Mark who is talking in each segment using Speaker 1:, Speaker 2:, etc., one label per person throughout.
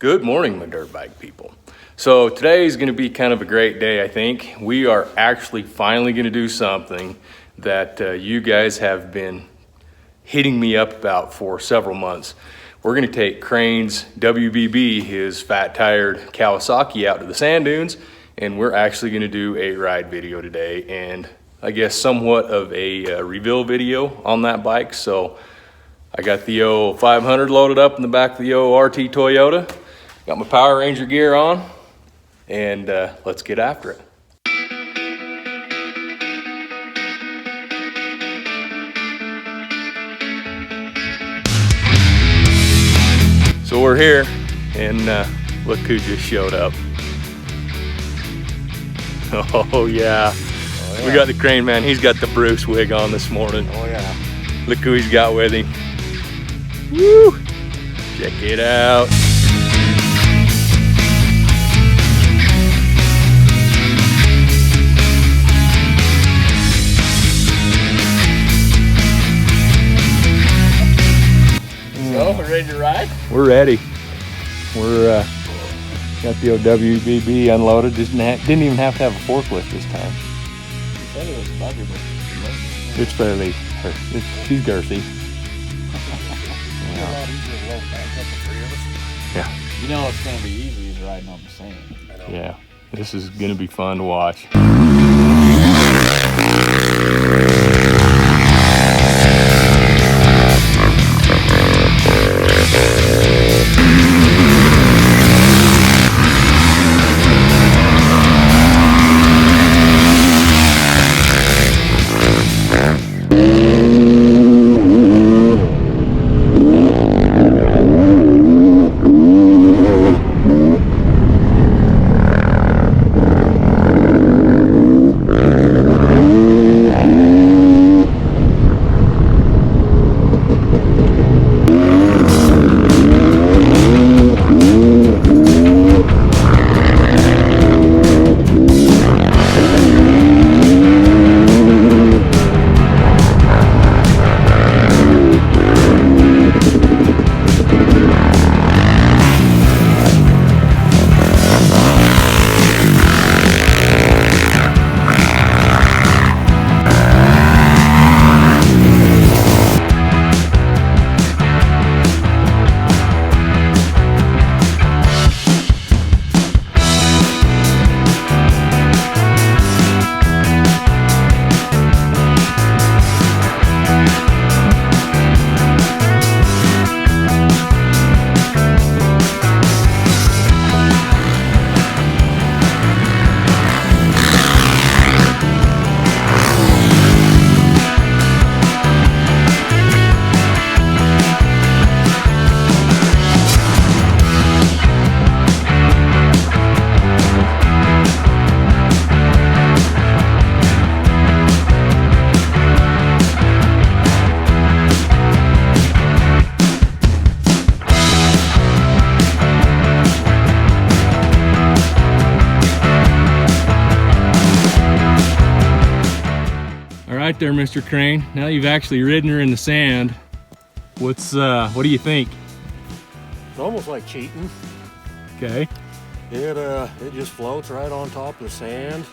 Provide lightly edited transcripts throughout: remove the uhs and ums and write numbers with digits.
Speaker 1: Good morning, my dirt bike people. So today is going to be kind of a great day, I think. We are actually finally going to do something that you guys have been hitting me up about for several months. We're going to take Crane's WBB, his fat-tired Kawasaki, out to the sand dunes, and we're actually going to do a ride video today, and I guess somewhat of a reveal video on that bike. So I got the 500 loaded up in the back of the RT Toyota. Got my Power Ranger gear on, and let's get after it. So we're here, and look who just showed up. Oh yeah. We got the Crane man. He's got the Bruce wig on this morning.
Speaker 2: Oh yeah.
Speaker 1: Look who he's got with him. Woo! Check it out.
Speaker 2: So, we're ready to ride?
Speaker 1: We're ready. We're got the WBB unloaded. Didn't even have to have a forklift this time.
Speaker 2: You said it was buggy, but
Speaker 1: It's fairly, she's girthy. Yeah.
Speaker 2: you know what's gonna be easy is riding on the sand.
Speaker 1: Yeah. This is gonna be fun to watch. Right there, Mr. Crane. Now you've actually ridden her in the sand. What do you think?
Speaker 3: It's almost like cheating.
Speaker 1: Okay.
Speaker 3: It just floats right on top of the sand.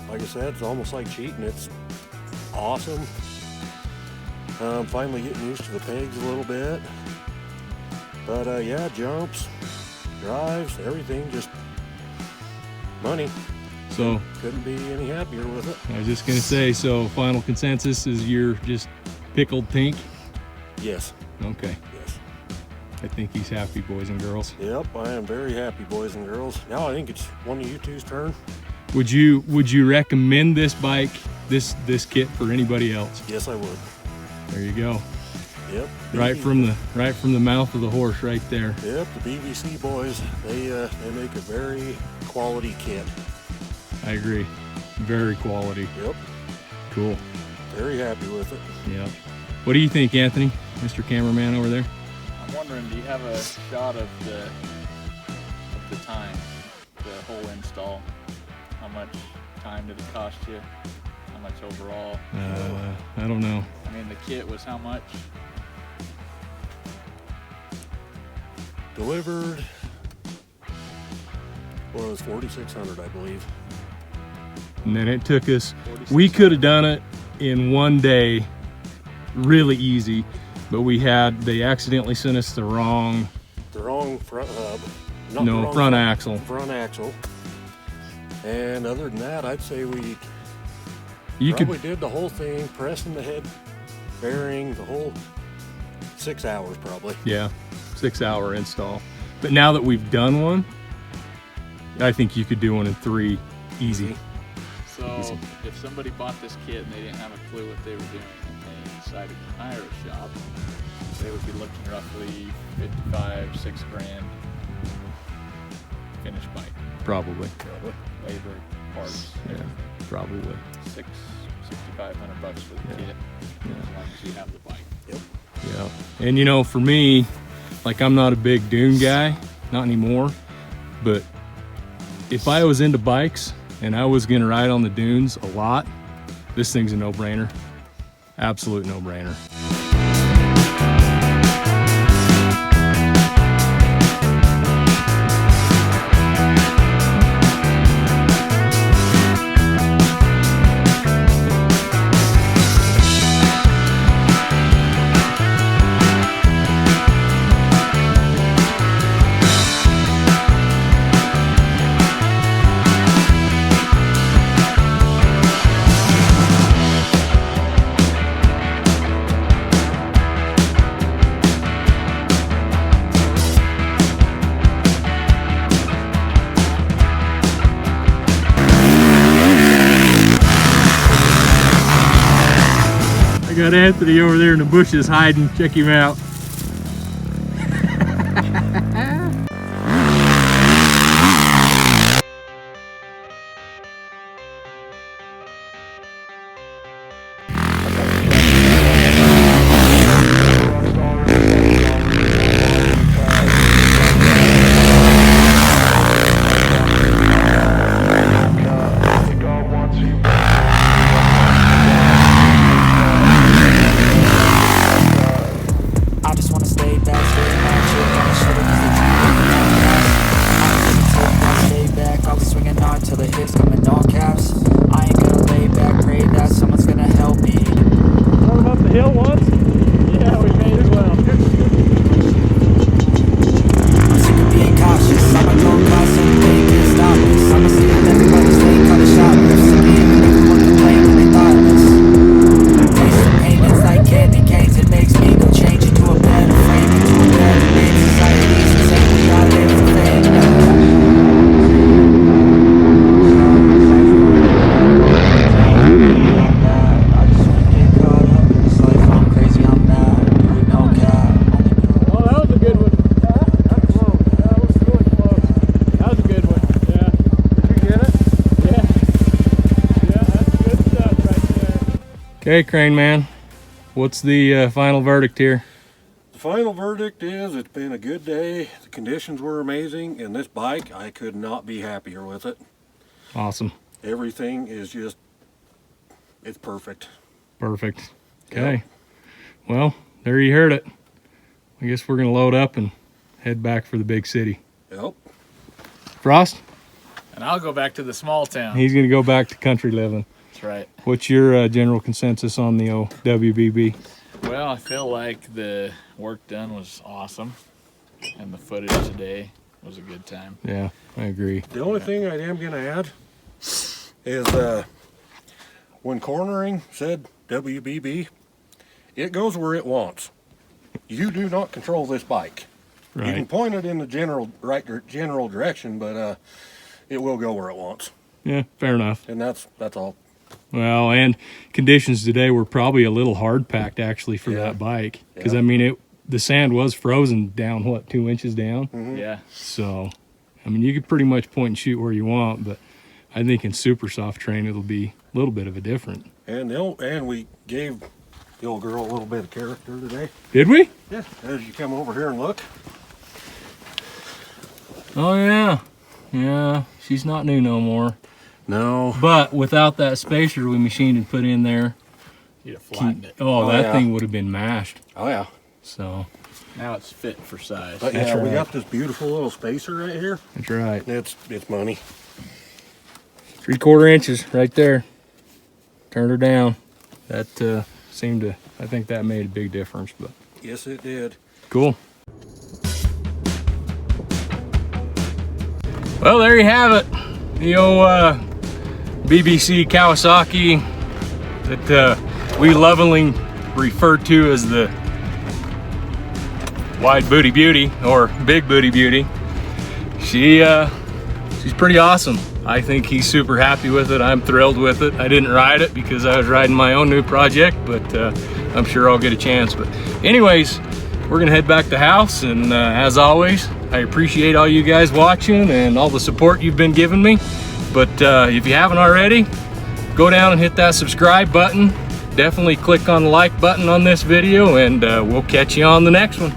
Speaker 3: Like I said, it's almost like cheating. It's awesome. Finally getting used to the pegs a little bit. But yeah, jumps, drives, everything, just money.
Speaker 1: So
Speaker 3: couldn't be any happier with it.
Speaker 1: I was just gonna say, so final consensus is you're just pickled pink?
Speaker 3: Yes.
Speaker 1: Okay.
Speaker 3: Yes.
Speaker 1: I think he's happy, boys and girls.
Speaker 3: Yep, I am very happy, boys and girls. Now I think it's one of you two's turn.
Speaker 1: Would you recommend this bike, this kit for anybody else?
Speaker 3: Yes, I would.
Speaker 1: There you go.
Speaker 3: Yep.
Speaker 1: Right from the mouth of the horse, right there.
Speaker 3: Yep, the BBC boys, they make a very quality kit.
Speaker 1: I agree. Very quality.
Speaker 3: Yep.
Speaker 1: Cool.
Speaker 3: Very happy with it.
Speaker 1: Yeah. What do you think, Anthony, Mr. Cameraman over there?
Speaker 2: I'm wondering, do you have a shot of the time, the whole install? How much time did it cost you? How much overall?
Speaker 1: I don't know.
Speaker 2: I mean, the kit was how much?
Speaker 3: delivered was $4,600, I believe.
Speaker 1: And then it took us, we could have done it in one day, really easy, but they accidentally sent us the wrong
Speaker 3: front hub. Not the
Speaker 1: No,
Speaker 3: wrong
Speaker 1: front axle.
Speaker 3: Front axle. And other than that, I'd say we
Speaker 1: You
Speaker 3: probably did the whole thing, pressing the head bearing, the whole 6 hours probably.
Speaker 1: Yeah, 6-hour install. But now that we've done one, I think you could do one in 3 easy.
Speaker 2: So if somebody bought this kit and they didn't have a clue what they were doing and they decided to hire a shop, they would be looking roughly 55, 6 grand finished bike.
Speaker 1: Probably.
Speaker 2: Labor, parts,
Speaker 1: Yeah, probably.
Speaker 2: 6,500 bucks for the kit, as long as you have the bike.
Speaker 3: Yep.
Speaker 1: Yeah. And you know, for me, like I'm not a big Dune guy, not anymore, but if I was into bikes and I was gonna ride on the dunes a lot, this thing's a no-brainer. Absolute no-brainer. Got Anthony over there in the bushes hiding. Check him out. Okay, Crane Man, what's the final verdict here?
Speaker 3: The final verdict is it's been a good day. The conditions were amazing, and this bike, I could not be happier with it.
Speaker 1: Awesome.
Speaker 3: Everything is just, it's perfect.
Speaker 1: Perfect. Okay.
Speaker 3: Yep.
Speaker 1: Well, there you heard it. I guess we're going to load up and head back for the big city.
Speaker 3: Yep.
Speaker 1: Frost?
Speaker 2: And I'll go back to the small town.
Speaker 1: He's going to go back to country living.
Speaker 2: That's right.
Speaker 1: What's your general consensus on the WBB?
Speaker 2: Well, I feel like the work done was awesome, and the footage today was a good time.
Speaker 1: Yeah, I agree.
Speaker 3: The only thing I am going to add is when cornering said WBB, it goes where it wants. You do not control this bike.
Speaker 1: Right.
Speaker 3: You can point it in the general direction, but it will go where it wants.
Speaker 1: Yeah, fair enough.
Speaker 3: And that's all.
Speaker 1: Well, and conditions today were probably a little hard packed actually for
Speaker 3: Yeah.
Speaker 1: that bike. Because,
Speaker 3: Yeah.
Speaker 1: I mean, the sand was frozen down, what, 2 inches down?
Speaker 3: Mm-hmm.
Speaker 2: Yeah.
Speaker 1: So, I mean, you could pretty much point and shoot where you want, but I think in super soft terrain it'll be a little bit of a different.
Speaker 3: And we gave the old girl a little bit of character today.
Speaker 1: Did we?
Speaker 3: Yeah. As you come over here and look.
Speaker 1: Oh, yeah. Yeah, she's not new no more.
Speaker 3: No.
Speaker 1: But without that spacer we machined and put in there,
Speaker 2: You'd have flattened it.
Speaker 1: oh, that
Speaker 3: yeah.
Speaker 1: thing would have been mashed.
Speaker 3: Oh, yeah.
Speaker 1: So,
Speaker 2: Now it's fit for size.
Speaker 3: But yeah, we got this beautiful little spacer right here.
Speaker 1: That's right.
Speaker 3: It's money.
Speaker 1: 3/4 inches right there. Turned her down. That seemed to, I think that made a big difference, but.
Speaker 3: Yes, it did.
Speaker 1: Cool. Well, there you have it. The old BBC Kawasaki that we lovingly refer to as the Wide Booty Beauty or Big Booty Beauty. She's pretty awesome. I think he's super happy with it. I'm thrilled with it. I didn't ride it because I was riding my own new project, but I'm sure I'll get a chance. But anyways, we're gonna head back to the house, and as always, I appreciate all you guys watching and all the support you've been giving me. But if you haven't already, go down and hit that subscribe button. Definitely click on the like button on this video, and we'll catch you on the next one.